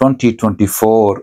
2024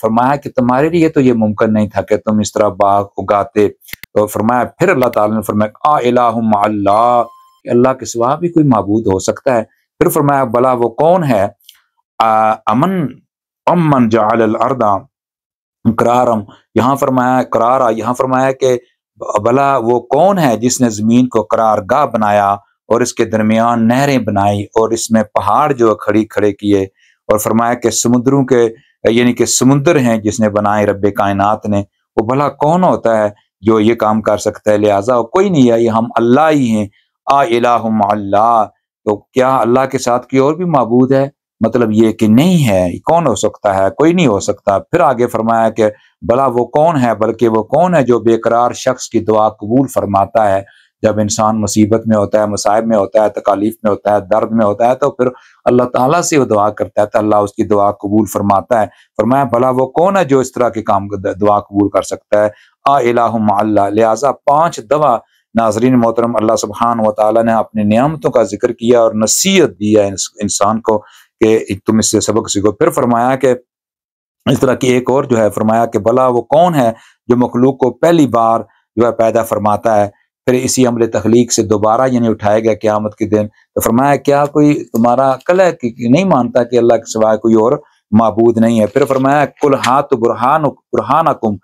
فرمایا کہ تمہارے لیے تو یہ ممکن نہیں تھا کہ تم اس طرح باغ اگاتے. تو فرمایا پھر اللہ تعالیٰ نے فرمایا الہ مع اللہ، کہ اللہ کے سوا بھی کوئی معبود ہو سکتا ہے. پھر فرمایا بلا وہ کون ہے، امن جعل الارض قرارم، یہاں فرمایا قرارا، یہاں فرمایا کہ بلا وہ کون ہے جس نے زمین کو قرار گاہ بنایا اور اس کے درمیان نہریں بنائی اور اس میں پہاڑ جو کھڑے کیے، اور فرمایا کہ سمندروں کے یعنی کہ سمندر ہیں جس نے بنائے رب کائنات نے، وہ بھلا کون ہوتا ہے جو یہ کام کر سکتا ہے، لہٰذا کوئی نہیں ہے، یہ ہم اللہ ہی ہیں. الہ مع اللہ، تو کیا اللہ کے ساتھ کوئی اور بھی معبود ہے؟ مطلب یہ کہ نہیں ہے، کون ہو سکتا ہے؟ کوئی نہیں ہو سکتا. پھر آگے فرمایا کہ بھلا وہ کون ہے، بلکہ وہ کون ہے جو بے قرار شخص کی دعا قبول فرماتا ہے. جب انسان مصیبت میں ہوتا ہے، مصائب میں ہوتا ہے، تکالیف میں ہوتا ہے، درد میں ہوتا ہے، تو پھر اللہ تعالیٰ سے وہ دعا کرتا ہے تو اللہ اس کی دعا قبول فرماتا ہے. فرمایا بھلا وہ کون ہے جو اس طرح کے کام دعا قبول کر سکتا ہے. الہ مع اللہ. لہٰذا 5 دفعہ ناظرین محترم اللہ سبحانہ و تعالیٰ نے اپنی نعمتوں کا ذکر کیا اور نصیحت دیا انسان کو کہ تم اس سے سبق سیکھو. پھر فرمایا کہ اس طرح کی ایک اور جو ہے، فرمایا کہ بھلا وہ کون ہے جو مخلوق کو پہلی بار جو ہے پیدا فرماتا ہے، پھر اسی عمل تخلیق سے دوبارہ یعنی اٹھائے گا قیامت کے دن. تو فرمایا کیا کوئی تمہارا عقل ہے کہ نہیں مانتا کہ اللہ کے سوائے کوئی اور معبود نہیں ہے؟ پھر فرمایا کل ہاتھ برہانکم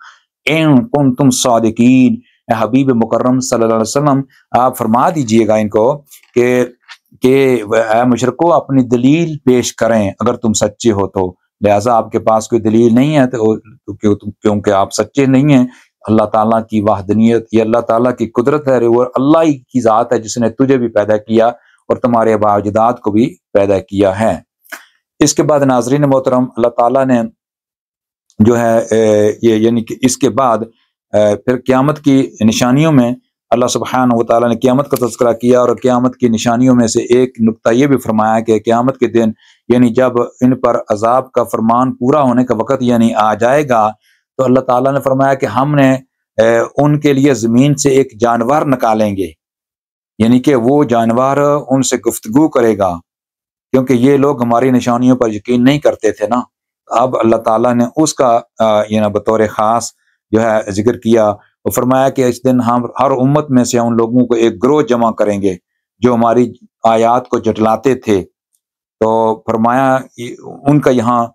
ان کنتم صادقین. اے حبیب مکرم صلی اللہ علیہ وسلم، آپ فرما دیجئے گا ان کو کہ اے مشرکو اپنی دلیل پیش کریں اگر تم سچے ہو تو. لہٰذا آپ کے پاس کوئی دلیل نہیں ہے تو کیونکہ آپ سچے نہیں ہیں. اللہ تعالیٰ کی وحدانیت، یہ اللہ تعالیٰ کی قدرت ہے، وہ اللہ ہی کی ذات ہے جس نے تجھے بھی پیدا کیا اور تمہارے آباء و اجداد کو بھی پیدا کیا ہے. اس کے بعد ناظرین محترم اللہ تعالیٰ نے جو ہے یہ یعنی کہ اس کے بعد پھر قیامت کی نشانیوں میں اللہ سبحانہ و تعالیٰ نے قیامت کا تذکرہ کیا، اور قیامت کی نشانیوں میں سے ایک نقطہ یہ بھی فرمایا کہ قیامت کے دن یعنی جب ان پر عذاب کا فرمان پورا ہونے کا وقت یعنی آ جائے گا، تو اللہ تعالیٰ نے فرمایا کہ ہم نے ان کے لیے زمین سے ایک جانور نکالیں گے، یعنی کہ وہ جانور ان سے گفتگو کرے گا، کیونکہ یہ لوگ ہماری نشانیوں پر یقین نہیں کرتے تھے نا. اب اللہ تعالیٰ نے اس کا یعنی بطور خاص جو ہے ذکر کیا، اور فرمایا کہ اس دن ہم ہر امت میں سے ان لوگوں کو ایک گروہ جمع کریں گے جو ہماری آیات کو جھٹلاتے تھے. تو فرمایا ان کا یہاں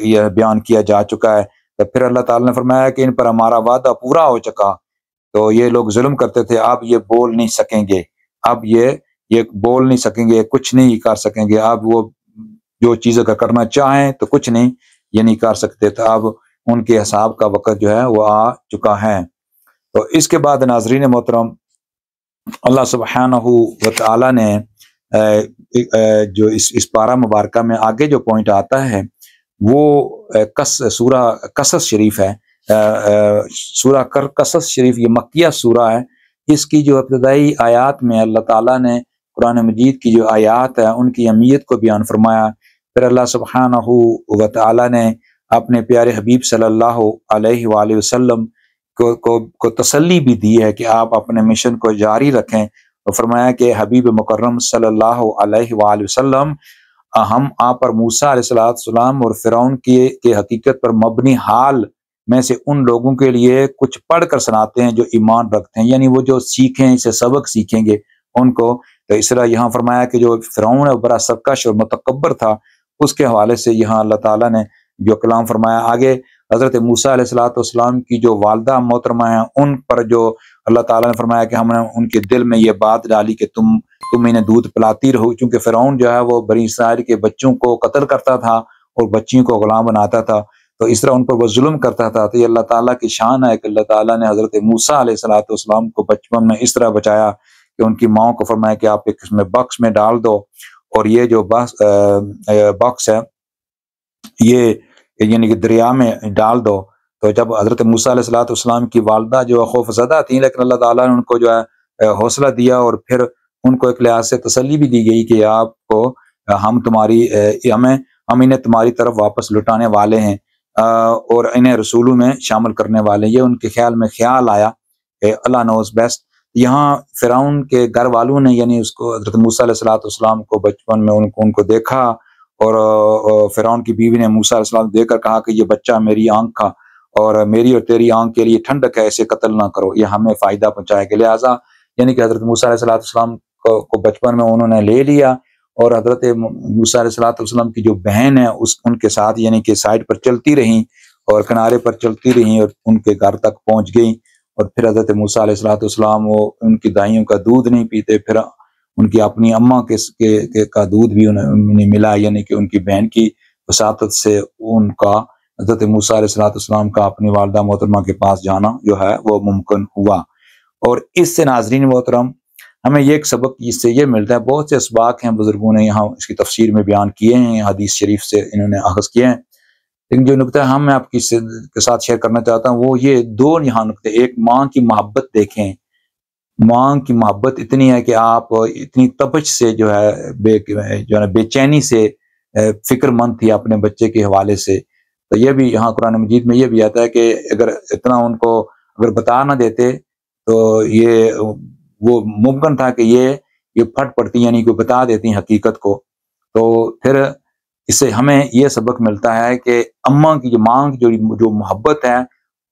یہ بیان کیا جا چکا ہے. تو پھر اللہ تعالیٰ نے فرمایا کہ ان پر ہمارا وعدہ پورا ہو چکا، تو یہ لوگ ظلم کرتے تھے، اب یہ بول نہیں سکیں گے، اب یہ بول نہیں سکیں گے، کچھ نہیں کر سکیں گے. اب وہ جو چیزیں کا کرنا چاہیں تو کچھ نہیں یہ نہیں کر سکتے. تو اب ان کے حساب کا وقت جو ہے وہ آ چکا ہے. تو اس کے بعد ناظرین محترم اللہ سبحانہ و تعالیٰ نے جو اس پارہ مبارکہ میں آگے جو پوائنٹ آتا ہے وہ سورہ قصص شریف ہے. سورہ قصص شریف یہ مکیہ سورہ ہے. اس کی جو ابتدائی آیات میں اللہ تعالیٰ نے قرآن مجید کی جو آیات ہے ان کی اہمیت کو بیان فرمایا. پھر اللہ سبحانہ و تعالیٰ نے اپنے پیارے حبیب صلی اللہ علیہ وآلہ وسلم کو تسلی بھی دی ہے کہ آپ اپنے مشن کو جاری رکھیں، اور فرمایا کہ حبیب مکرم صلی اللہ علیہ وآلہ وسلم ہم آپ پر موسیٰ علیہ السلام اور فرعون کے حقیقت پر مبنی حال میں سے ان لوگوں کے لیے کچھ پڑھ کر سناتے ہیں جو ایمان رکھتے ہیں، یعنی وہ جو سیکھیں اسے سبق سیکھیں گے ان کو. تو اس طرح یہاں فرمایا کہ جو فرعون بڑا سرکش اور متکبر تھا اس کے حوالے سے یہاں اللہ تعالیٰ نے جو کلام فرمایا. آگے حضرت موسیٰ علیہ السلام کی جو والدہ محترمہ ہیں ان پر جو اللہ تعالیٰ نے فرمایا کہ ہم نے ان کے دل میں یہ بات ڈالی کہ تم انہیں دودھ پلاتی رہو، چونکہ فرعون جو ہے وہ بنی اسرائیل کے بچوں کو قتل کرتا تھا اور بچیوں کو غلام بناتا تھا، تو اس طرح ان پر وہ ظلم کرتا تھا. تو یہ اللہ تعالیٰ کی شان ہے کہ اللہ تعالیٰ نے حضرت موسیٰ علیہ السلام کو بچپن میں اس طرح بچایا کہ ان کی ماں کو فرمایا کہ آپ ایک باکس میں ڈال دو، اور یہ جو باکس ہے یہ یعنی کہ دریا میں ڈال دو. تو جب حضرت موسیٰ علیہ السلام کی والدہ جو خوف زدہ تھیں، لیکن اللہ تعالیٰ نے ان کو جو ہے حوصلہ دیا، اور پھر ان کو ایک لحاظ سے تسلی بھی دی گئی کہ آپ کو ہم انہیں تمہاری طرف واپس لٹانے والے ہیں اور انہیں رسولوں میں شامل کرنے والے ہیں. یہ ان کے خیال میں خیال آیا کہ اللہ نوز بیسٹ. یہاں فرعون کے گھر والوں نے یعنی اس کو حضرت موسیٰ علیہ السلام کو بچپن میں ان کو دیکھا اور فرعون کی بیوی نے موسیٰ علیہ السلام دے کر کہا کہ یہ بچہ میری آنکھ کا اور میری اور تیری آنکھ کے لیے ٹھنڈک ہے، اسے قتل نہ کرو، یہ ہمیں فائدہ پہنچائے گا۔ لہٰذا یعنی کہ حضرت موسیٰ علیہ السلام کو بچپن میں انہوں نے لے لیا، اور حضرت موسیٰ علیہ السلام کی جو بہن ہے ان کے ساتھ یعنی کہ سائڈ پر چلتی رہیں اور کنارے پر چلتی رہیں اور ان کے گھر تک پہنچ گئیں۔ اور پھر حضرت موسیٰ علیہ السلام وہ ان کی دائیوں کا دودھ نہیں پیتے، پھر ان کی اپنی اماں کا دودھ بھی انہیں ملا، یعنی کہ ان کی بہن کی وساطت سے ان کا حضرت موسیٰ علیہ السلام کا اپنی والدہ محترمہ کے پاس جانا جو ہے وہ ممکن ہوا۔ اور اس سے ناظرین محترم ہمیں یہ ایک سبق اس سے یہ ملتا ہے، بہت سے اسباق ہیں بزرگوں نے یہاں اس کی تفسیر میں بیان کیے ہیں، حدیث شریف سے انہوں نے اخذ کیے ہیں، لیکن جو نقطہ میں آپ کے ساتھ شیئر کرنا چاہتا ہوں وہ یہ دو یہاں نقطے۔ ایک، ماں کی محبت دیکھیں، ماں کی محبت اتنی ہے کہ آپ اتنی تپش سے جو ہے بے چینی سے فکر مند تھی اپنے بچے کے حوالے سے۔ تو یہ بھی یہاں قرآن مجید میں یہ بھی آتا ہے کہ اگر اتنا ان کو اگر بتا نہ دیتے تو یہ وہ ممکن تھا کہ یہ پھٹ پڑتی، یعنی کہ بتا دیتی حقیقت کو۔ تو پھر اس سے ہمیں یہ سبق ملتا ہے کہ اماں کی ماں کی جو محبت ہے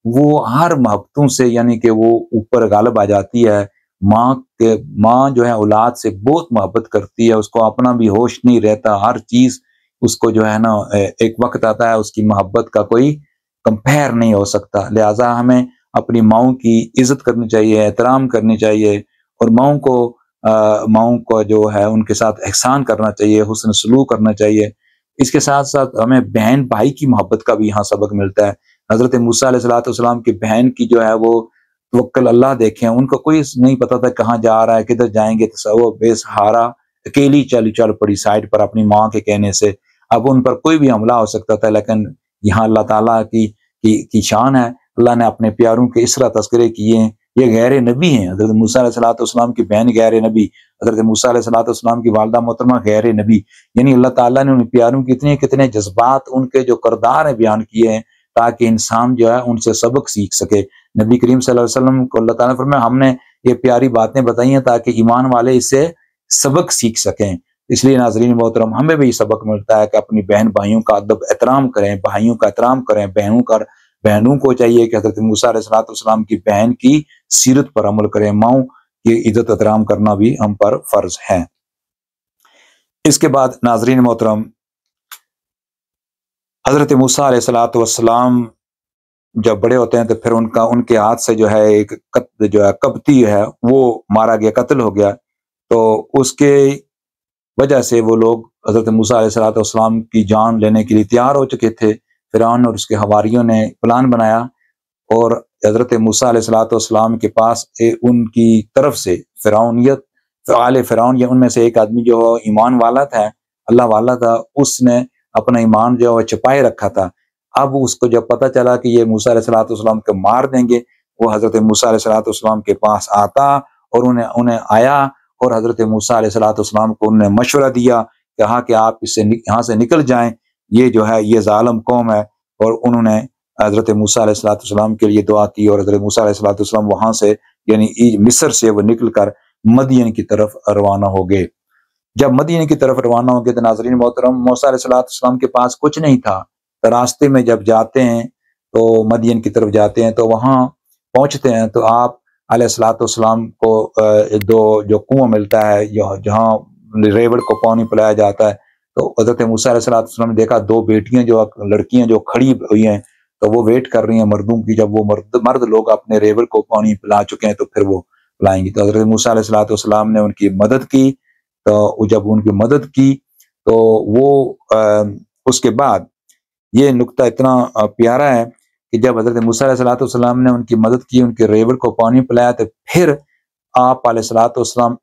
وہ ہر محبتوں سے یعنی کہ وہ اوپر غالب آ جاتی ہے۔ ماں جو ہے اولاد سے بہت محبت کرتی ہے، اس کو اپنا بھی ہوش نہیں رہتا، ہر چیز اس کو جو ہے نا ایک وقت آتا ہے اس کی محبت کا کوئی کمپیئر نہیں ہو سکتا۔ لہٰذا ہمیں اپنی ماؤں کی عزت کرنی چاہیے، احترام کرنی چاہیے، اور ماؤں کو جو ہے ان کے ساتھ احسان کرنا چاہیے، حسن سلوک کرنا چاہیے۔ اس کے ساتھ ساتھ ہمیں بہن بھائی کی محبت کا بھی یہاں سبق ملتا ہے۔ حضرت موسیٰ علیہ السلام کی بہن کی جو ہے وہ توکل اللہ دیکھیں، ان کو کوئی نہیں پتا تھا کہاں جا رہا ہے، کدھر جائیں گے، تو وہ بے سہارا اکیلی چل پڑی سائڈ پر اپنی ماں کے کہنے سے۔ اب ان پر کوئی بھی حملہ ہو سکتا تھا، لیکن یہاں اللہ تعالیٰ کی شان ہے، اللہ نے اپنے پیاروں کے اس طرح تذکرے کیے ہیں، یہ غیر نبی ہیں۔ حضرت موسیٰ علیہ السلام کی بہن غیر نبی، حضرت موسیٰ علیہ السلام کی والدہ محترمہ غیر نبی، یعنی اللہ تعالیٰ نے ان پیاروں کی کتنے جذبات، ان کے جو کردار ہیں بیان کیے ہیں تاکہ انسان جو ہے ان سے سبق سیکھ سکے۔ نبی کریم صلی اللہ علیہ وسلم کو اللہ تعالیٰ نے فرمایا ہم نے یہ پیاری باتیں بتائی ہیں تاکہ ایمان والے اس سے سبق سیکھ سکیں۔ اس لیے ناظرین محترم ہمیں بھی یہ سبق ملتا ہے کہ اپنی بہن بھائیوں کا ادب احترام کریں، بھائیوں کا احترام کریں، بہنوں کو چاہیے کہ حضرت موسیٰ علیہ السلام کی بہن کی سیرت پر عمل کریں، ماؤں کی عزت احترام کرنا بھی ہم پر فرض ہے۔ اس کے بعد ناظرین محترم حضرت موسیٰ علیہ السلام جب بڑے ہوتے ہیں تو پھر ان کے ہاتھ سے جو ہے ایک قبطی ہے وہ مارا گیا، قتل ہو گیا۔ تو اس کے وجہ سے وہ لوگ حضرت موسیٰ علیہ السلام کی جان لینے کے لیے تیار ہو چکے تھے۔ فرعون اور اس کے حواریوں نے پلان بنایا اور حضرت موسیٰ علیہ السلام کے پاس ان کی طرف سے فرعون یا ان میں سے ایک آدمی جو ایمان والا تھا، اللہ والا تھا، اس نے اپنا ایمان جو چھپائے رکھا تھا۔ اب اس کو جب پتہ چلا کہ یہ موسیٰ علیہ السلام کو مار دیں گے، وہ حضرت موسیٰ علیہ السلام کے پاس آتا اور انہیں آیا اور حضرت موسیٰ علیہ السلام کو انہوں نے مشورہ دیا، کہا کہ آپ یہاں سے نکل جائیں، یہ جو ہے یہ ظالم قوم ہے۔ اور انہوں نے حضرت موسیٰ علیہ السلام کے لیے دعا کی اور حضرت موسیٰ علیہ السلام وہاں سے یعنی مصر سے وہ نکل کر مدین کی طرف روانہ ہو گئے۔ جب مدین کی طرف روانہ ہو گئے تو ناظرین محترم موسیٰ علیہ السلام کے پاس کچھ نہیں تھا۔ تو راستے میں جب جاتے ہیں تو مدین کی طرف جاتے ہیں تو وہاں پہنچتے ہیں تو آپ علیہ السلام کو جو کنواں ملتا ہے جہاں ریوڑ کو پانی پلایا جاتا ہے، تو حضرت موسیٰ علیہ السلام نے دیکھا دو بیٹیاں لڑکیاں جو کھڑی ہوئی ہیں تو وہ ویٹ کر رہی ہیں مردوں کی، جب وہ مرد لوگ اپنے ریوڑ کو پانی پلا چکے ہیں تو پھر وہ پلائیں گی۔ تو حضرت موسیٰ علیہ السلام نے ان کی مدد کی، تو جب ان کی مدد کی تو وہ اس کے بعد یہ نقطہ اتنا پیارا ہے کہ جب حضرت موسیٰ علیہ السلام نے ان کی مدد کی، ان کے ریوڑ کو پانی پلایا، تو پھر آپ علیہ السلام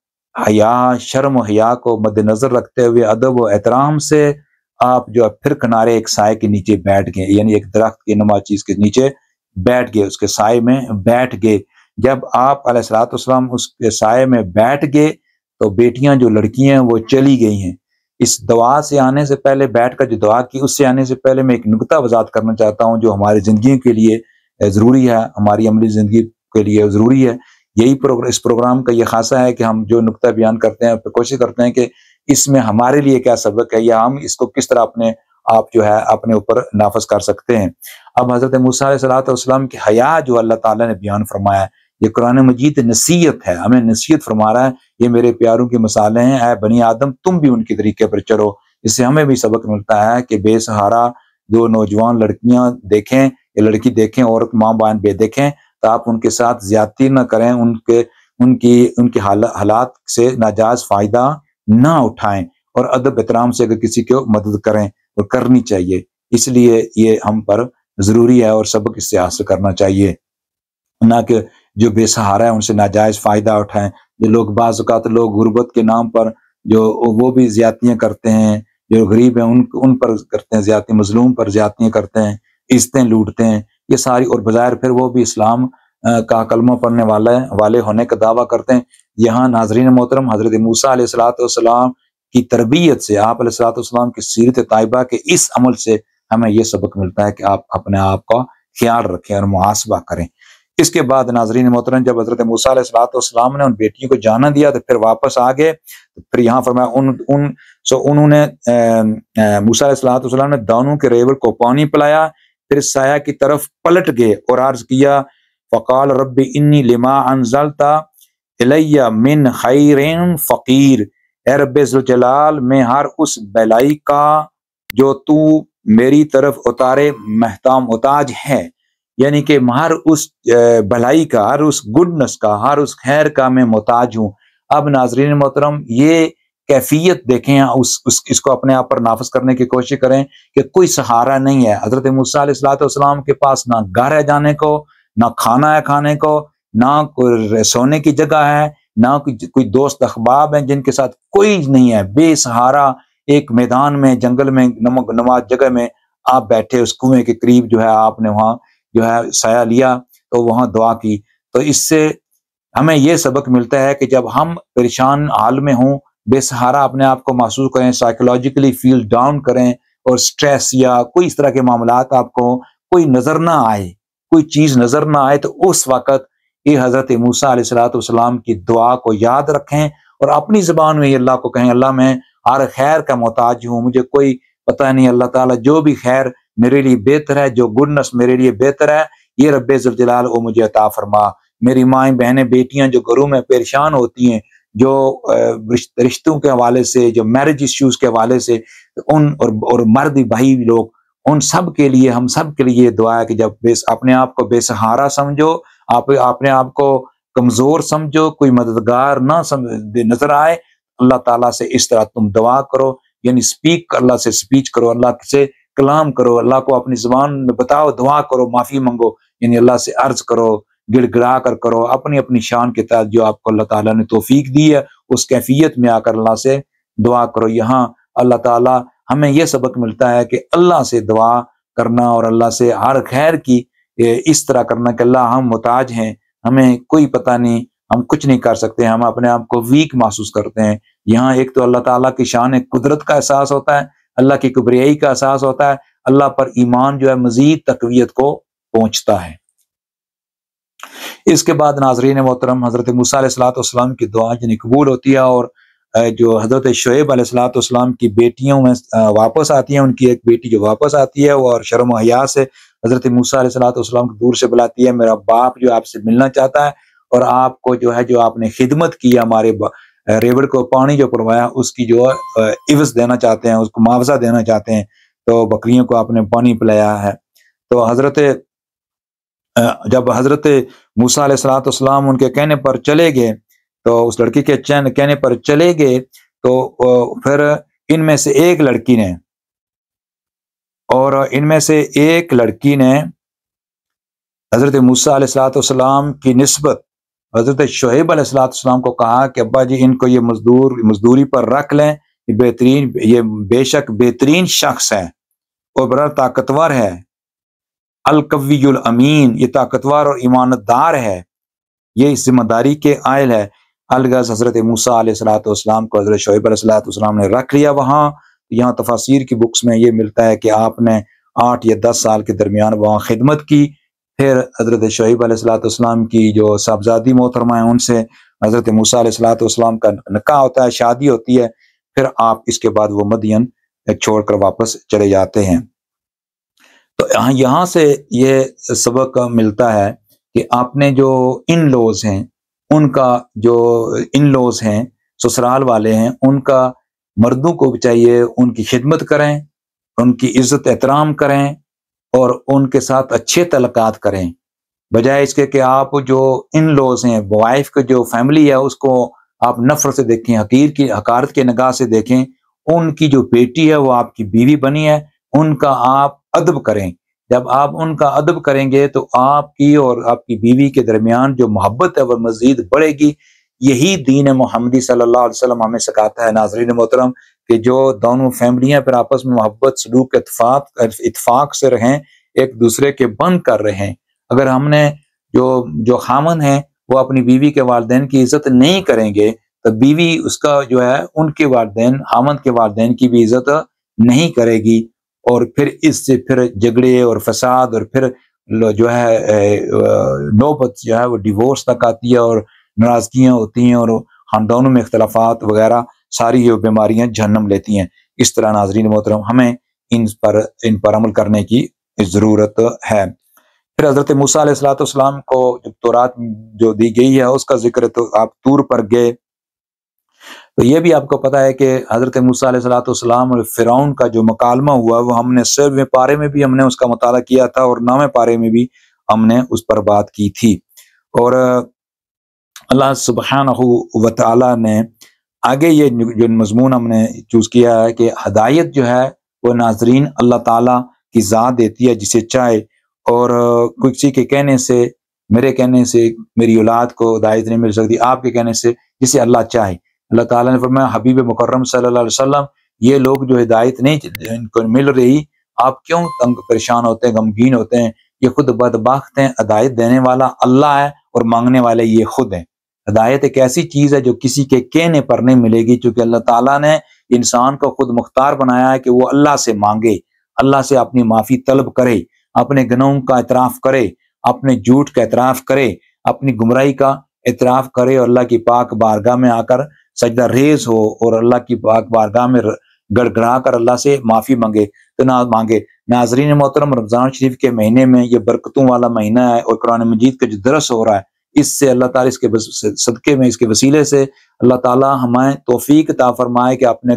شرم و حیا کو مد نظر رکھتے ہوئے ادب و احترام سے آپ جو پھر کنارے ایک سائے کے نیچے بیٹھ گئے، یعنی ایک درخت کی نما چیز کے نیچے بیٹھ گئے، اس کے سائے میں بیٹھ گئے۔ جب آپ علیہ السلام اس کے سائے میں بیٹھ گئے تو بیٹیاں جو لڑکیاں ہیں وہ چلی گئی ہیں۔ اس دعا سے آنے سے پہلے، بیٹھ کر جو دعا کی اس سے آنے سے پہلے میں ایک نقطہ وضاحت کرنا چاہتا ہوں جو ہماری زندگی کے لیے ضروری ہے، ہماری عملی زندگی کے لیے ضروری ہے۔ یہی اس پروگرام کا یہ خاصہ ہے کہ ہم جو نقطہ بیان کرتے ہیں پھر کوشش کرتے ہیں کہ اس میں ہمارے لیے کیا سبق ہے یا ہم اس کو کس طرح اپنے آپ جو ہے اپنے اوپر نافذ کر سکتے ہیں۔ اب حضرت موسیٰ علیہ السلام کی حیا جو اللہ تعالیٰ نے بیان فرمایا ہے، یہ قرآن مجید نصیحت ہے، ہمیں نصیحت فرما رہا ہے، یہ میرے پیاروں کی مثالیں ہیں، اے بنی آدم تم بھی ان کے طریقے پر چلو۔ اس سے ہمیں بھی سبق ملتا ہے کہ بے سہارا دو نوجوان لڑکیاں دیکھیں یا لڑکی دیکھیں، عورت ماں بہن بے دیکھیں تو آپ ان کے ساتھ زیادتی نہ کریں، ان کی حالات سے ناجائز فائدہ نہ اٹھائیں، اور ادب احترام سے اگر کسی کو مدد کریں اور کرنی چاہیے۔ اس لیے یہ ہم پر ضروری ہے اور سبق اس سے حاصل کرنا چاہیے، نہ کہ جو بے سہارا ہے ان سے ناجائز فائدہ اٹھائیں۔ جو لوگ بعض اوقات لوگ غربت کے نام پر جو وہ بھی زیادتیاں کرتے ہیں، جو غریب ہیں ان پر کرتے ہیں زیادتی، مظلوم پر زیادتیاں کرتے ہیں، عزتیں لوٹتے ہیں، یہ ساری، اور بظاہر پھر وہ بھی اسلام کا کلمہ پڑھنے والے ہونے کا دعویٰ کرتے ہیں۔ یہاں ناظرین محترم حضرت موسیٰ علیہ السلام کی تربیت سے، آپ علیہ السلام کی سیرت طیبہ کے اس عمل سے ہمیں یہ سبق ملتا ہے کہ آپ اپنے آپ کا خیال رکھیں اور محاسبہ کریں۔ اس کے بعد ناظرین محترم جب حضرت موسیٰ علیہ السلام نے ان بیٹیوں کو جانا دیا تو پھر واپس آ گئے، پھر یہاں فرمایا انہوں نے موسیٰ علیہ السلام نے دانوں کے ریوڑ کو پانی پلایا، پھر سایہ کی طرف پلٹ گئے اور عرض کیا فقال رب انی لما انزلت الی من خیر فقیر، اے رب ذوالجلال میں ہر اس بھلائی کا جو تو میری طرف اتارے محتاج ہے، یعنی کہ ہر اس بھلائی کا، ہر اس گڈنس کا، ہر اس خیر کا میں محتاج ہوں۔ اب ناظرین محترم یہ کیفیت دیکھیں، اس کو اپنے آپ پر نافذ کرنے کی کوشش کریں کہ کوئی سہارا نہیں ہے۔ حضرت موسیٰ علیہ السلام کے پاس نہ گھر ہے جانے کو، نہ کھانا ہے کھانے کو، نہ کوئی سونے کی جگہ ہے، نہ کوئی دوست احباب ہیں جن کے ساتھ کوئی نہیں ہے، بے سہارا ایک میدان میں، جنگل میں، نماز جگہ میں آپ بیٹھے، اس کنویں کے قریب جو ہے آپ نے وہاں جو ہے سایہ لیا تو وہاں دعا کی۔ تو اس سے ہمیں یہ سبق ملتا ہے کہ جب ہم پریشان حال میں ہوں، بے سہارا اپنے آپ کو محسوس کریں، سائیکولوجیکلی فیل ڈاؤن کریں، اور سٹریس یا کوئی اس طرح کے معاملات آپ کو کوئی نظر نہ آئے، کوئی چیز نظر نہ آئے، تو اس وقت یہ حضرت موسیٰ علیہ السلام کی دعا کو یاد رکھیں اور اپنی زبان میں اللہ کو کہیں، اللہ میں ہر خیر کا محتاج ہوں، مجھے کوئی پتہ نہیں، اللہ تعالیٰ جو بھی خیر میرے لیے بہتر ہے، جو گڈنس میرے لیے بہتر ہے، یہ رب ذوالجلال وہ مجھے عطا فرما۔ میری مائیں بہنیں بیٹیاں جو گھروں میں پریشان ہوتی ہیں، جو رشتوں کے حوالے سے، جو میرج ایشوز کے حوالے سے، اور مرد بھائی لوگ، ان سب کے لیے، ہم سب کے لیے دعا ہے کہ جب اپنے آپ کو بے سہارا سمجھو، اپنے آپ کو کمزور سمجھو، کوئی مددگار نہ نظر آئے، اللہ تعالیٰ سے اس طرح تم دعا کرو، یعنی اللہ سے سپیچ کرو، اللہ سے کلام کرو، اللہ کو اپنی زبان میں بتاؤ، دعا کرو، معافی منگو، یعنی اللہ سے عرض کرو، گڑ گڑا کر کرو، اپنی شان کے تحت جو آپ کو اللہ تعالیٰ نے توفیق دی ہے اس کیفیت میں آ کر اللہ سے دعا کرو۔ یہاں اللہ تعالیٰ ہمیں یہ سبق ملتا ہے کہ اللہ سے دعا کرنا اور اللہ سے ہر خیر کی اس طرح کرنا کہ اللہ ہم محتاج ہیں، ہمیں کوئی پتہ نہیں، ہم کچھ نہیں کر سکتے، ہم اپنے آپ کو ویک محسوس کرتے ہیں۔ یہاں ایک تو اللہ تعالیٰ کی شان قدرت کا احساس ہوتا ہے، اللہ کی کبریائی کا احساس ہوتا ہے، اللہ پر ایمان جو ہے مزید تقویت کو پہنچتا ہے۔ اس کے بعد ناظرین محترم حضرت موسیٰ علیہ السلام کی دعا جنہیں قبول ہوتی ہے، اور جو حضرت شعیب علیہ السلام کی بیٹیوں میں واپس آتی ہیں، ان کی ایک بیٹی جو واپس آتی ہے وہ اور شرم و حیا سے حضرت موسیٰ علیہ السلام کو دور سے بلاتی ہے، میرا باپ جو آپ سے ملنا چاہتا ہے، اور آپ کو جو ہے جو آپ نے خدمت کی ہمارے ریوڑ کو پانی جو پڑوایا اس کی جو عوض دینا چاہتے ہیں، اس کو معاوضہ دینا چاہتے ہیں، تو بکریوں کو آپ نے پانی پلایا ہے۔ تو جب حضرت موسیٰ علیہ السلام ان کے کہنے پر چلے گئے، تو اس لڑکی کے کہنے پر چلے گئے، تو پھر ان میں سے ایک لڑکی نے حضرت موسیٰ علیہ السلام کی نسبت حضرت شعیب علیہ السلام کو کہا کہ ابا جی ان کو یہ مزدوری پر رکھ لیں، یہ بے شک بہترین شخص ہے اور بڑا طاقتور ہے، القوی الامین، یہ طاقتور اور ایمانت دار ہے، یہ اس ذمہ داری کے عائل ہے۔ الغرض حضرت موسیٰ علیہ السلام کو حضرت شعیب علیہ السلام نے رکھ لیا وہاں۔ یہاں تفاسیر کی بکس میں یہ ملتا ہے کہ آپ نے 8 یا 10 سال کے درمیان وہاں خدمت کی۔ پھر حضرت شعیب علیہ السلام کی جو صاحبزادی محترمہ ہیں ان سے حضرت موسیٰ علیہ السلام کا نکاح ہوتا ہے، شادی ہوتی ہے۔ پھر آپ اس کے بعد وہ مدین چھوڑ کر واپس چلے جاتے ہیں۔ تو یہاں سے یہ سبق ملتا ہے کہ آپ نے جو ان لوز ہیں، ان کا جو ان لوز ہیں، سسرال والے ہیں، ان کا مردوں کو بھی چاہیے ان کی خدمت کریں، ان کی عزت احترام کریں اور ان کے ساتھ اچھے تعلقات کریں، بجائے اس کے کہ آپ جو ان لوز ہیں، وائف کا جو فیملی ہے اس کو آپ نفرت سے دیکھیں، حقارت کی نگاہ سے دیکھیں۔ ان کی جو بیٹی ہے وہ آپ کی بیوی بنی ہے، ان کا آپ ادب کریں۔ جب آپ ان کا ادب کریں گے تو آپ کی اور آپ کی بیوی کے درمیان جو محبت ہے وہ مزید بڑھے گی۔ یہی دین محمدی صلی اللہ علیہ وسلم ہمیں سکھاتا ہے ناظرین محترم، کہ جو دونوں فیملیاں پھر آپس میں محبت، سلوک، اتفاق سے رہیں، ایک دوسرے کے بن کر رہیں۔ اگر ہم نے جو خامن ہیں وہ اپنی بیوی کے والدین کی عزت نہیں کریں گے تو بیوی اس کا جو ہے ان کے والدین، خامن کے والدین کی بھی عزت نہیں کرے گی، اور پھر اس سے پھر جھگڑے اور فساد، اور پھر جو ہے نوبت جو ہے وہ ڈیورس تک آتی ہے، اور ناراضگیاں ہوتی ہیں، اور خاندانوں میں اختلافات وغیرہ، ساری یہ بیماریاں جہنم لیتی ہیں۔ اس طرح ناظرین محترم ہمیں ان پر عمل کرنے کی ضرورت ہے۔ پھر حضرت موسیٰ علیہ السلام کو جو تورات جو دی گئی ہے اس کا ذکر، تو آپ طور پر گئے، تو یہ بھی آپ کو پتہ ہے کہ حضرت موسیٰ علیہ السلام اور فرعون کا جو مکالمہ ہوا وہ ہم نے 7ویں پارے میں بھی ہم نے اس کا مطالعہ کیا تھا، اور 9ویں پارے میں بھی ہم نے اس پر بات کی تھی۔ اور اللہ سبحانہ و تعالیٰ نے آگے یہ جو مضمون ہم نے چوز کیا ہے کہ ہدایت جو ہے وہ ناظرین اللہ تعالیٰ کی ذات دیتی ہے جسے چاہے، اور کسی کے کہنے سے، میرے کہنے سے میری اولاد کو ہدایت نہیں مل سکتی، آپ کے کہنے سے جسے اللہ چاہے۔ اللہ تعالیٰ نے فرمایا حبیب مکرم صلی اللہ علیہ وسلم، یہ لوگ جو ہدایت نہیں ان کو مل رہی، آپ کیوں تنگ پریشان ہوتے ہیں، غمگین ہوتے ہیں؟ یہ خود بدبخت ہیں، ہدایت دینے والا اللہ ہے اور مانگنے والے یہ خود ہیں۔ ہدایت ایک ایسی چیز ہے جو کسی کے کہنے پر نہیں ملے گی، چونکہ اللہ تعالیٰ نے انسان کو خود مختار بنایا ہے کہ وہ اللہ سے مانگے، اللہ سے اپنی معافی طلب کرے، اپنے گناہوں کا اعتراف کرے، اپنے جھوٹ کا اعتراف کرے، اپنی گمراہی کا اعتراف کرے، اور اللہ کی پاک بارگاہ میں آ کر سجدہ ریز ہو، اور اللہ کی پاک بارگاہ میں گڑ گڑا کر اللہ سے معافی مانگے۔ تو نہ مانگے ناظرین محترم، رمضان شریف کے مہینے میں یہ برکتوں والا مہینہ ہے، اور قرآن مجید کا جو درس ہو رہا ہے اس سے اللہ تعالیٰ اس کے صدقے میں، اس کے وسیلے سے اللہ تعالیٰ ہمیں توفیق عطا فرمائے کہ اپنے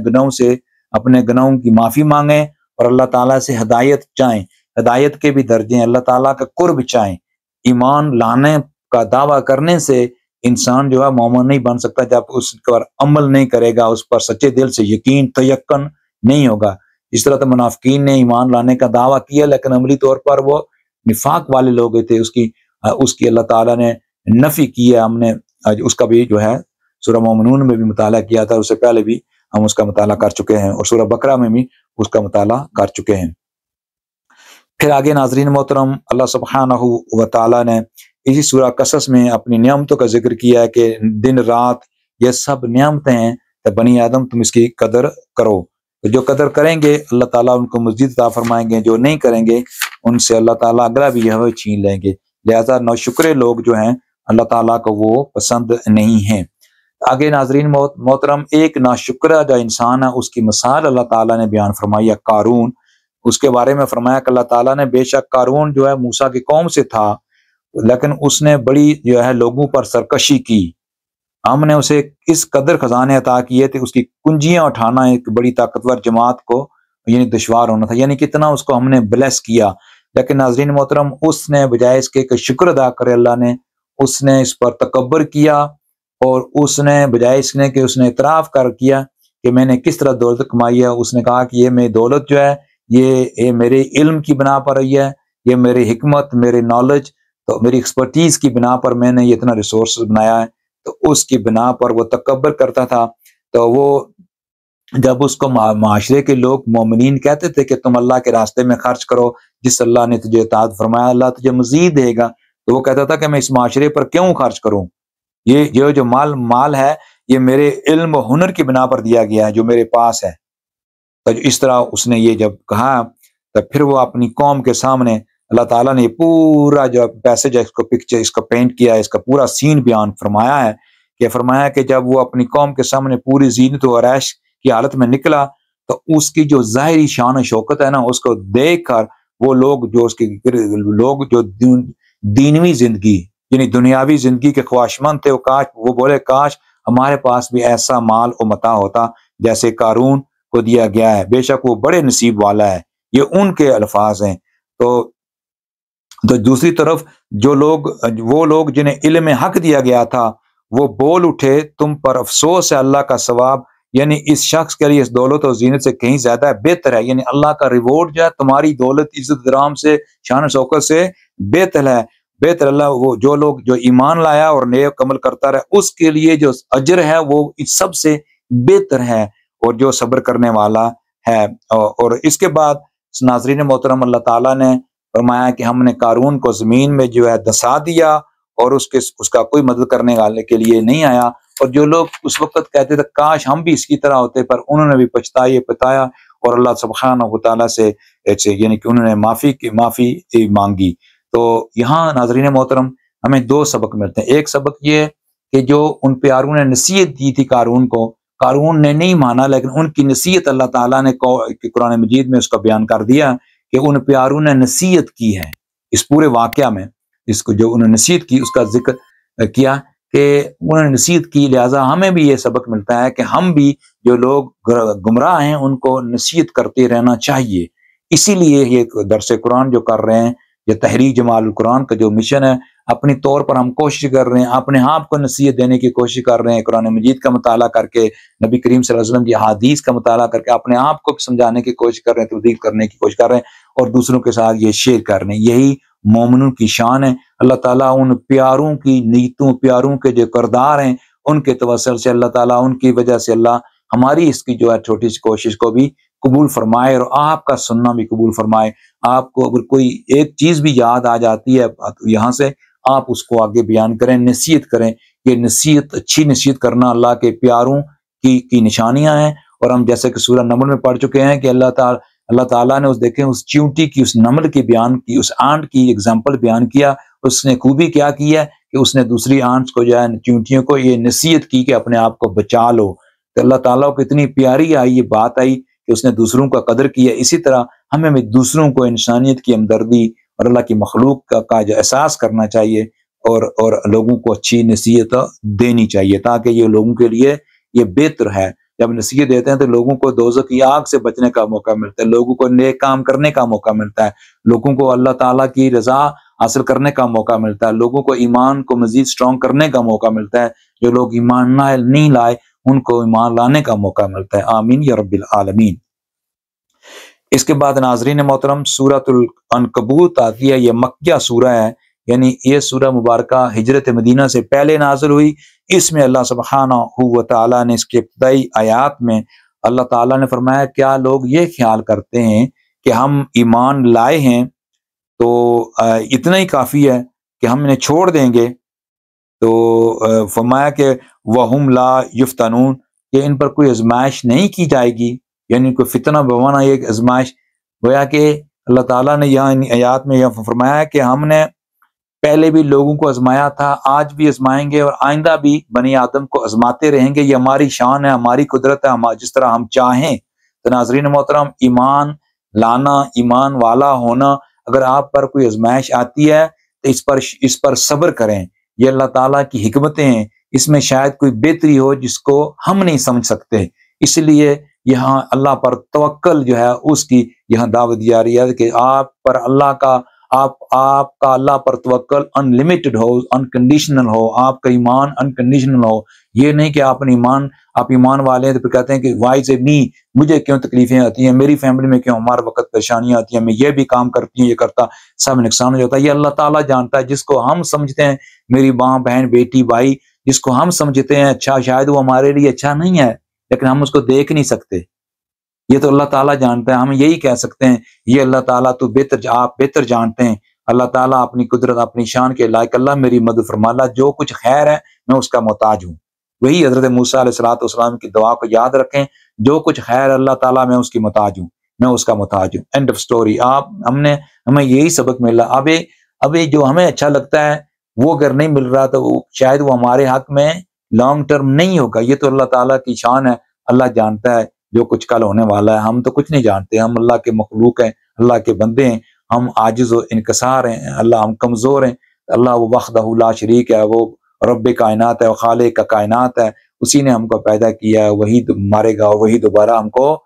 گناہوں کی معافی مانگیں، اور اللہ تعالیٰ سے ہدایت چاہیں، ہدایت کے بھی درجے ہیں، اللہ تعالیٰ کا قرب چاہیں۔ ایمان لانے کا دعویٰ کرنے سے انسان جو ہے مومن نہیں بن سکتا جب اس پر عمل نہیں کرے گا، اس پر سچے دل سے یقین تیقن نہیں ہوگا۔ اس طرح تو منافقین نے ایمان لانے کا دعویٰ کیا لیکن عملی طور پر وہ نفاق والے لوگ تھے، اس کی اللہ تعالیٰ نے نفی کی ہے۔ ہم نے اس کا بھی جو ہے سورہ مومنون میں بھی مطالعہ کیا تھا، اس سے پہلے بھی ہم اس کا مطالعہ کر چکے ہیں، اور سورہ بقرہ میں بھی اس کا مطالعہ کر چکے ہیں۔ پھر آگے ناظرین محترم اللہ سبحانہ و تعالیٰ نے اسی سورہ قصص میں اپنی نعمتوں کا ذکر کیا ہے کہ دن رات یہ سب نعمتیں ہیں، تو بنی آدم تم اس کی قدر کرو۔ تو جو قدر کریں گے اللہ تعالیٰ ان کو مزید عطا فرمائیں گے، جو نہیں کریں گے ان سے اللہ تعالیٰ اگلا بھی یہ چھین لیں گے۔ لہذا ناشکرے لوگ جو ہیں اللہ تعالیٰ کو وہ پسند نہیں ہیں۔ آگے ناظرین محترم ایک ناشکرہ جو انسان ہے اس کی مثال اللہ تعالیٰ نے بیان فرمائی ہے، قارون۔ اس کے بارے میں فرمایا کہ اللہ تعالیٰ نے بے شک قارون جو ہے موسیٰ کی قوم سے تھا، لیکن اس نے بڑی جو ہے لوگوں پر سرکشی کی۔ ہم نے اسے اس قدر خزانے عطا کیے تھے، اس کی کنجیاں اٹھانا ایک بڑی طاقتور جماعت کو یعنی دشوار ہونا تھا، یعنی کتنا اس کو ہم نے بلیس کیا۔ لیکن ناظرین محترم اس نے بجائے اس کے کہ شکر ادا کرے اللہ نے، اس نے اس پر تکبر کیا، اور اس نے بجائے اس نے کہ اس نے اعتراف کر کیا کہ میں نے کس طرح دولت کمائی ہے، اس نے کہا کہ یہ میری دولت جو ہے یہ میرے علم کی بنا پر رہی ہے، یہ میری حکمت، میرے نالج، تو میری ایکسپرٹیز کی بنا پر میں نے یہ اتنا ریسورسز بنایا ہے۔ تو اس کی بنا پر وہ تکبر کرتا تھا۔ تو وہ جب اس کو معاشرے کے لوگ مومنین کہتے تھے کہ تم اللہ کے راستے میں خرچ کرو، جس اللہ نے تجھے اطاعت فرمایا اللہ تجھے مزید دے گا، تو وہ کہتا تھا کہ میں اس معاشرے پر کیوں خرچ کروں، یہ جو مال ہے یہ میرے علم و ہنر کی بنا پر دیا گیا ہے جو میرے پاس ہے۔ تو اس طرح اس نے یہ جب کہا تو پھر وہ اپنی قوم کے سامنے اللہ تعالیٰ نے پورا جو پیسج ہے اس کو پکچر اس کو پینٹ کیا ہے، اس کا پورا سین بیان فرمایا ہے کہ جب وہ اپنی قوم کے سامنے پوری زینت و عیش کی حالت میں نکلا تو اس کی جو ظاہری شان و شوکت ہے نا، اس کو دیکھ کر وہ لوگ جو اس کے لوگ جو دینوی زندگی یعنی دنیاوی زندگی کے خواہشمند تھے، وہ بولے کاش ہمارے پاس بھی ایسا مال و متاع ہوتا جیسے قارون کو دیا گیا ہے، بے شک وہ بڑے نصیب والا ہے۔ یہ ان کے الفاظ ہیں۔ تو دوسری طرف وہ لوگ جنہیں علم حق دیا گیا تھا وہ بول اٹھے تم پر افسوس ہے، اللہ کا ثواب یعنی اس شخص کے لیے اس دولت و زینت سے کہیں زیادہ بہتر ہے، یعنی اللہ کا ریوارڈ جو ہے تمہاری دولت عزت درام سے شان و شوکت سے بہتر ہے، بہتر اللہ وہ جو ایمان لایا اور نیک عمل کرتا رہا اس کے لیے جو اجر ہے وہ اس سب سے بہتر ہے، اور جو صبر کرنے والا ہے۔ اور اس کے بعد ناظرین محترم، اللہ تعالیٰ نے فرمایا کہ ہم نے قارون کو زمین میں جو ہے دسا دیا اور اس کا کوئی مدد کرنے والے کے لیے نہیں آیا، اور جو لوگ اس وقت کہتے تھے کاش ہم بھی اس کی طرح ہوتے، پر انہوں نے بھی پچھتایا اور اللہ سبحانہ و تعالیٰ سے یعنی کہ انہوں نے معافی مانگی۔ تو یہاں ناظرین محترم ہمیں دو سبق ملتے ہیں۔ ایک سبق یہ ہے کہ جو ان پیاروں نے نصیحت دی تھی قارون کو، قارون نے نہیں مانا، لیکن ان کی نصیحت اللہ تعالیٰ نے قرآن مجید میں اس کا بیان کر دیا کہ ان پیاروں نے نصیحت کی ہے۔ اس پورے واقعہ میں اس کو جو انہوں نے نصیحت کی اس کا ذکر کیا کہ انہوں نے نصیحت کی، لہٰذا ہمیں بھی یہ سبق ملتا ہے کہ ہم بھی جو لوگ گمراہ ہیں ان کو نصیحت کرتے رہنا چاہیے۔ اسی لیے یہ درس قرآن جو کر رہے ہیں، یہ تحریک جمال القرآن کا جو مشن ہے، اپنی طور پر ہم کوشش کر رہے ہیں، اپنے آپ کو نصیحت دینے کی کوشش کر رہے ہیں، قرآن مجید کا مطالعہ کر کے، نبی کریم صلی اللہ علیہ وسلم کی احادیث کا مطالعہ کر کے اپنے آپ کو سمجھانے کی کوشش کر رہے ہیں، تبدیل کرنے کی کوشش کر رہے ہیں، اور دوسروں کے ساتھ یہ شیئر کر رہے ہیں۔ یہی مومنوں کی شان ہے۔ اللہ تعالیٰ ان پیاروں کی نیتوں، پیاروں کے جو کردار ہیں، ان کے توسل سے اللہ تعالیٰ، ان کی وجہ سے اللہ ہماری اس کی جو ہے چھوٹی سی کوشش کو بھی قبول فرمائے، اور آپ کا سننا بھی قبول فرمائے۔ آپ کو اگر کوئی ایک چیز بھی یاد آ جاتی ہے یہاں سے، آپ اس کو آگے بیان کریں، نصیحت کریں۔ یہ نصیحت، اچھی نصیحت کرنا اللہ کے پیاروں کی نشانیاں ہیں، اور ہم جیسے کہ سورہ نمل میں پڑھ چکے ہیں کہ اللہ تعالیٰ نے اس چیونٹی کی، اس نمل کی بیان کی، اس آنٹ کی ایگزامپل بیان کیا۔ اس نے خوبی کیا کی ہے کہ اس نے دوسری آنٹس کو جو ہے چیونٹیوں کو یہ نصیحت کی کہ اپنے آپ کو بچا لو۔ تو اللہ تعالیٰ کو اتنی پیاری یہ بات آئی کہ اس نے دوسروں کا قدر کیا۔ اسی طرح ہمیں بھی دوسروں کو انسانیت کی ہمدردی اور اللہ کی مخلوق کا جو احساس کرنا چاہیے، اور لوگوں کو اچھی نصیحت دینی چاہیے، تاکہ یہ لوگوں کے لیے یہ بہتر ہے۔ جب نصیحت دیتے ہیں تو لوگوں کو دوزخ کی آگ سے بچنے کا موقع ملتا ہے، لوگوں کو نیک کام کرنے کا موقع ملتا ہے، لوگوں کو اللہ تعالیٰ کی رضا حاصل کرنے کا موقع ملتا ہے، لوگوں کو ایمان کو مزید سٹرونگ کرنے کا موقع ملتا ہے۔ جو لوگ ایمان نہیں لائے ان کو ایمان لانے کا موقع ملتا ہے۔ آمین یا رب العالمین۔ اس کے بعد ناظرین محترم سورۃ العنکبوت آتی ہے۔ یہ مکیہ سورہ ہے، یعنی یہ سورہ مبارکہ ہجرت مدینہ سے پہلے نازل ہوئی۔ اس میں اللہ سبحانہ و تعالیٰ نے اس کے ابتدائی آیات میں اللہ تعالیٰ نے فرمایا کیا لوگ یہ خیال کرتے ہیں کہ ہم ایمان لائے ہیں تو اتنا ہی کافی ہے کہ ہم انہیں چھوڑ دیں گے؟ تو فرمایا کہ وَهُمْ لَا يُفْتَنُونَ، کہ ان پر کوئی آزمائش نہیں کی جائے گی، یعنی کوئی فتنہ بمانا ایک آزمائش۔ گویا کہ اللہ تعالیٰ نے یہاں ان آیات میں یہ فرمایا کہ ہم نے پہلے بھی لوگوں کو آزمایا تھا، آج بھی آزمائیں گے، اور آئندہ بھی بنی آدم کو آزماتے رہیں گے۔ یہ ہماری شان ہے، ہماری قدرت ہے، جس طرح ہم چاہیں۔ تو ناظرین محترم، ایمان لانا، ایمان والا ہونا، اگر آپ پر کوئی آزمائش آتی ہے تو اس پر صبر کریں۔ یہ اللہ تعالیٰ کی حکمتیں ہیں، اس میں شاید کوئی بہتری ہو جس کو ہم نہیں سمجھ سکتے، اس لیے یہاں اللہ پر توکل جو ہے اس کی یہاں دعوت دی جا رہی ہے کہ آپ پر اللہ کا اللہ پر توکل انلمیٹڈ ہو، انکنڈیشنل ہو، آپ کا ایمان انکنڈیشنل ہو۔ یہ نہیں کہ آپ ایمان والے ہیں تو پھر کہتے ہیں کہ وائی سے مجھے کیوں تکلیفیں آتی ہیں، میری فیملی میں کیوں ہمارے وقت پریشانیاں آتی ہیں، میں یہ بھی کام کرتی ہوں، یہ کرتا، سب نقصان ہو جاتا ہے۔ یہ اللہ تعالیٰ جانتا ہے۔ جس کو ہم سمجھتے ہیں میری ماں، بہن، بیٹی، بھائی، جس کو ہم سمجھتے ہیں اچھا، شاید وہ ہمارے لیے اچھا نہیں ہے، لیکن ہم اس کو دیکھ نہیں سکتے۔ یہ تو اللہ تعالیٰ جانتا ہے۔ ہم یہی کہہ سکتے ہیں یہ اللہ تعالیٰ تو آپ بہتر جانتے ہیں۔ اللہ تعالیٰ اپنی قدرت، اپنی شان کے لائق، اللہ میری مدد فرما، اللہ جو کچھ خیر ہے میں اس کا محتاج ہوں۔ وہی حضرت موسیٰ علیہ السلام کی دعا کو یاد رکھیں، جو کچھ خیر اللہ تعالیٰ میں اس کی محتاج ہوں، میں اس کا محتاج ہوں۔ And of story. ہمیں یہی سبق ملا۔ اب جو ہمیں اچھا لگتا ہے وہ اگر نہیں مل رہا تو شاید وہ ہمارے حق میں لانگ ٹرم نہیں ہوگا۔ یہ تو اللہ تعالیٰ کی شان ہے، اللہ جانتا ہے جو کچھ کل ہونے والا ہے، ہم تو کچھ نہیں جانتے، ہم اللہ کے مخلوق ہیں، اللہ کے بندے ہیں، ہم عاجز و انکسار ہیں، اللہ ہم کمزور ہیں، اللہ وہ وحدہ لا شریک ہے، وہ رب کائنات ہے، وہ خالق کا کائنات ہے، اسی نے ہم کو پیدا کیا ہے، وہی مارے گا اور وہی دوبارہ ہم کو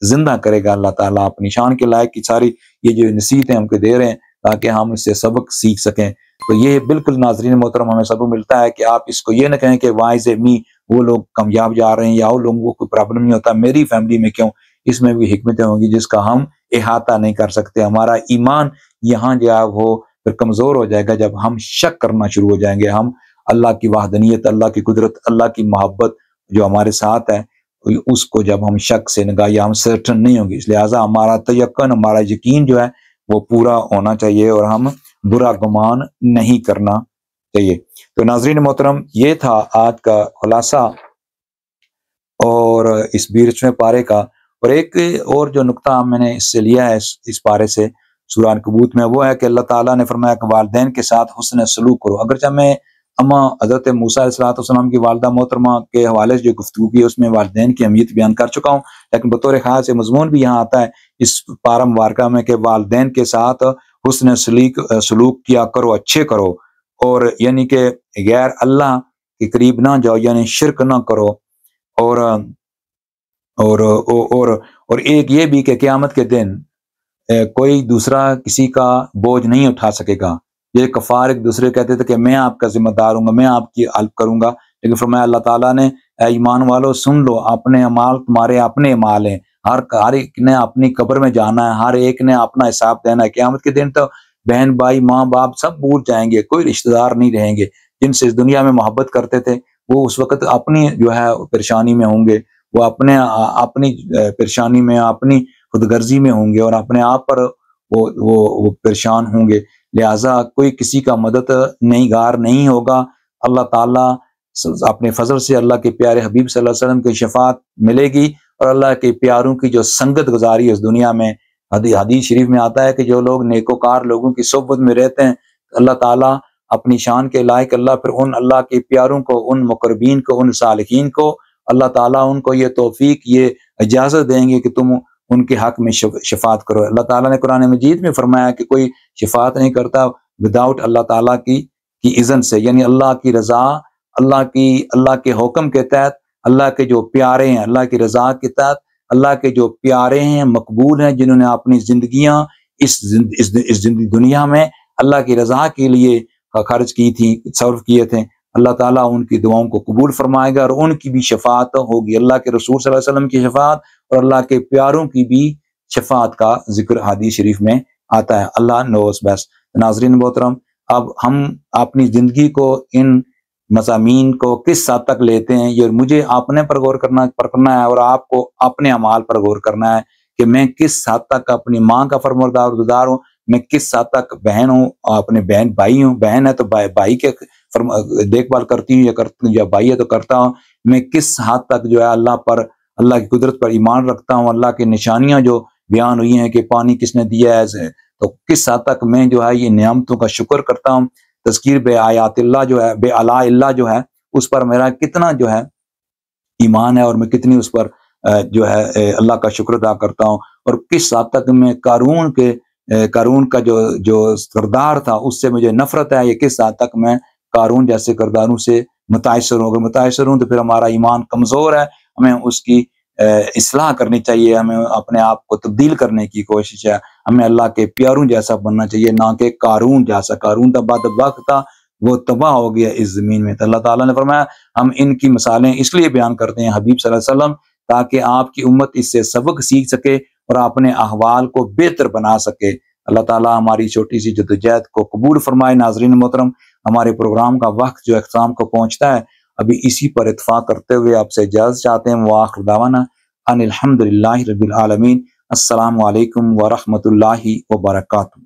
زندہ کرے گا۔ اللہ تعالیٰ اپنی شان کے لائق کی ساری یہ جو نصیحتیں ہم کو دے رہے ہیں تاکہ ہم اس سے سبق سیکھ سکیں۔ تو یہ بالکل ناظرین محترم ہمیں سبق ملتا ہے کہ آپ اس کو یہ نہ کہیں کہ وائز می وہ لوگ کامیاب جا رہے ہیں یا وہ لوگوں کو کوئی پرابلم نہیں ہوتا، میری فیملی میں کیوں؟ اس میں بھی حکمتیں ہوں گی جس کا ہم احاطہ نہیں کر سکتے۔ ہمارا ایمان یہاں جو ہے وہ پھر کمزور ہو جائے گا جب ہم شک کرنا شروع ہو جائیں گے، ہم اللہ کی وحدانیت، اللہ کی قدرت، اللہ کی محبت جو ہمارے ساتھ ہے اس کو جب ہم شک سے نگاہ یا ہم سرٹن نہیں ہوں گے، اس لہٰذا ہمارا تیقن، ہمارا یقین جو ہے وہ پورا ہونا چاہیے اور ہم برا گمان نہیں کرنا چاہیے۔ تو ناظرین محترم یہ تھا آج کا خلاصہ اور اس 20ویں پارے کا، اور ایک اور جو نقطہ میں نے اس سے لیا ہے اس پارے سے سورہ عنکبوت میں، وہ ہے کہ اللہ تعالیٰ نے فرمایا کہ والدین کے ساتھ حسن سلوک کرو۔ اگرچہ میں حضرت موسیٰ علیہ السلام کی والدہ محترمہ کے حوالے سے جو گفتگو کی اس میں والدین کی اہمیت بیان کر چکا ہوں، لیکن بطور خاص مضمون بھی یہاں آتا ہے اس پارہ مبارکہ میں کہ والدین کے ساتھ حسن سلوک کیا کرو، اچھے کرو، اور یعنی کہ غیر اللہ کے قریب نہ جاؤ، یعنی شرک نہ کرو، اور اور اور اور ایک یہ بھی کہ قیامت کے دن کوئی دوسرا کسی کا بوجھ نہیں اٹھا سکے گا۔ یہ کفار ایک دوسرے کہتے تھے کہ میں آپ کا ذمہ دار ہوں گا، میں آپ کی ہیلپ کروں گا، لیکن فرمایا اللہ تعالیٰ نے اے ایمان والو سن لو، اپنے اعمال تمہارے اپنے اعمال ہیں، ہر ایک نے اپنی قبر میں جانا ہے، ہر ایک نے اپنا حساب دینا ہے۔ قیامت کے دن تو بہن بھائی ماں باپ سب بھول جائیں گے، کوئی رشتہ دار نہیں رہیں گے، جن سے اس دنیا میں محبت کرتے تھے وہ اس وقت اپنی جو ہے پریشانی میں ہوں گے، وہ اپنی پریشانی میں، اپنی خود غرضی میں ہوں گے اور اپنے آپ پر وہ پریشان ہوں گے، لہٰذا کوئی کسی کا مدد نہیں گار نہیں ہوگا۔ اللہ تعالیٰ اپنے فضل سے اللہ کے پیارے حبیب صلی اللہ علیہ وسلم کی شفاعت ملے گی، اور اللہ کے پیاروں کی جو سنگت گزاری اس دنیا میں، حدیث شریف میں آتا ہے کہ جو لوگ نیکوکار لوگوں کی صحبت میں رہتے ہیں اللہ تعالیٰ اپنی شان کے لائق اللہ پھر ان اللہ کے پیاروں کو، ان مقربین کو، ان صالحین کو اللہ تعالیٰ ان کو یہ توفیق، یہ اجازت دیں گے کہ تم ان کے حق میں شفاعت کرو۔ اللہ تعالیٰ نے قرآن مجید میں فرمایا کہ کوئی شفاعت نہیں کرتا وداؤٹ اللہ تعالیٰ کی اذن سے، یعنی اللہ کی رضا، اللہ کے حکم کے تحت، اللہ کے جو پیارے ہیں، اللہ کی رضا کے تحت، اللہ کے جو پیارے ہیں، مقبول ہیں، جنہوں نے اپنی زندگیاں اس دنیا میں اللہ کی رضا کے لیے خرچ کی تھیں، صرف کیے تھے، اللہ تعالیٰ ان کی دعاؤں کو قبول فرمائے گا اور ان کی بھی شفاعت ہوگی۔ اللہ کے رسول صلی اللہ علیہ وسلم کی شفاعت اور اللہ کے پیاروں کی بھی شفاعت کا ذکر حدیث شریف میں آتا ہے۔ اللہ نوز بیسٹ۔ ناظرین محترم، اب ہم اپنی زندگی کو ان مضامین کو کس حد تک لیتے ہیں، یہ مجھے اپنے پر غور کرنا ہے اور آپ کو اپنے اعمال پر غور کرنا ہے کہ میں کس حد تک اپنی ماں کا فرمانبردار ہوں، میں کس حد تک بہن ہوں، اپنے بہن بھائی ہوں، بہن ہے تو بھائی کے دیکھ بھال کرتی ہوں یا بھائی ہے تو کرتا ہوں، میں کس حد تک جو ہے اللہ پر، اللہ کی قدرت پر ایمان رکھتا ہوں، اللہ کی نشانیاں جو بیان ہوئی ہیں کہ پانی کس نے دیا ہے تو کس حد تک میں جو ہے یہ نعمتوں کا شکر کرتا ہوں، تذکیر بے آیات اللہ جو ہے، بے آلاء اللہ جو ہے اس پر میرا کتنا جو ہے ایمان ہے اور میں کتنی اس پر جو ہے اللہ کا شکر ادا کرتا ہوں، اور کس حد تک میں قارون کا جو کردار تھا اس سے مجھے نفرت ہے، یہ کس حد تک میں قارون جیسے کرداروں سے متاثر ہوں تو پھر ہمارا ایمان کمزور ہے، ہمیں اس کی اصلاح کرنی چاہیے، ہمیں اپنے آپ کو تبدیل کرنے کی کوشش ہے، ہمیں اللہ کے پیاروں جیسا بننا چاہیے، نہ کہ قارون جیسا۔ قارون تو بدبخت تھا، وہ تباہ ہو گیا اس زمین میں۔ تو اللہ تعالیٰ نے فرمایا ہم ان کی مثالیں اس لیے بیان کرتے ہیں حبیب صلی اللہ علیہ وسلم تاکہ آپ کی امت اس سے سبق سیکھ سکے اور اپنے احوال کو بہتر بنا سکے۔ اللہ تعالیٰ ہماری چھوٹی سی جدوجہد کو قبول فرمائے۔ ناظرین محترم، ہمارے پروگرام کا وقت جو اختتام کو پہنچتا ہے، ابھی اسی پر اتفاق کرتے ہوئے آپ سے اجازت چاہتے ہیں۔ وآخر دعوانا ان الحمد للہ رب العالمین۔ السلام علیکم ورحمۃ اللہ وبرکاتہ۔